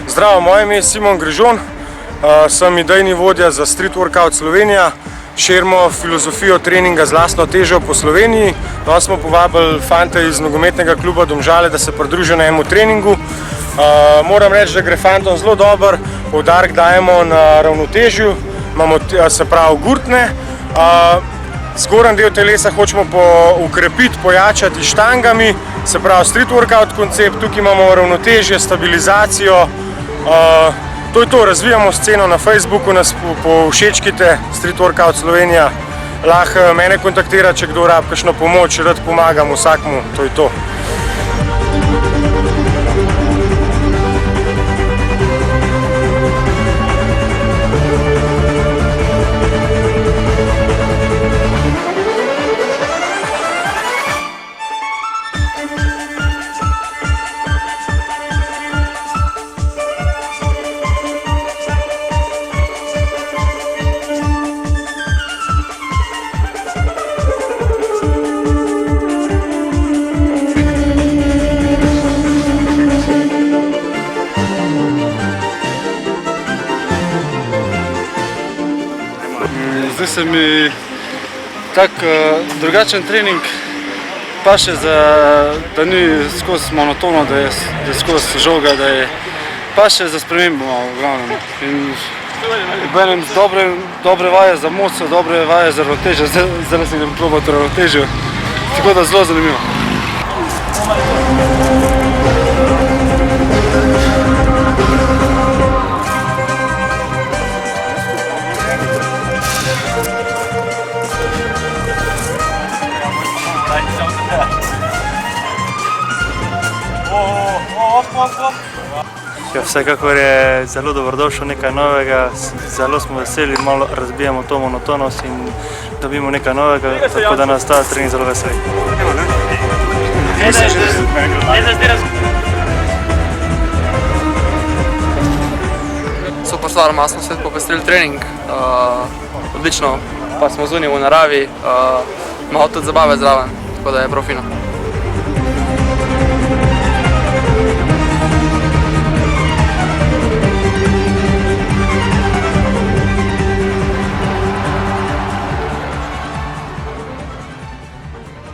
Zdravo, moje ime je Simon Grižon, sem idejni vodja za Street Workout Slovenija. Širimo filozofijo treninga z lastno težo po Sloveniji. Danes smo povabili fante iz nogometnega kluba Domžale, da se pridružijo na enemu treningu. Moram reči, da gre fantom zelo dobro, poudarek dajemo na ravnotežju, imamo se pravi gurtne. Zgornji del telesa hočemo ukrepiti, pojačati štangami, se pravi street workout koncept, tukaj imamo ravnotežje, stabilizacijo. To je to, razvijamo sceno na Facebooku, nas povšečkite, Street Workout Slovenija. Lahko mene kontaktira, če kdo rabi kakšno pomoč, rad pomagam vsakmu, to je to. Zdi se mi tak drugačen trening, pa še da ni skozi monotono, da je skozi žoga, da je pa še za spremembo v glavnem. In dobre vaje za moco, dobre vaje za ravnotežje, zdaj se idem probati ravnotežje, tako da zelo zanimivo. Ja, vsekakor je zelo dobrodošlo nekaj novega, zelo smo veseli, malo razbijamo to monotonost in dobimo nekaj novega, tako da nas ta trening zelo veseli. Super stvar, malo smo se popestrili trening, odlično, pa smo zunaj v naravi, malo tudi zabave zraven, tako da je prav fino.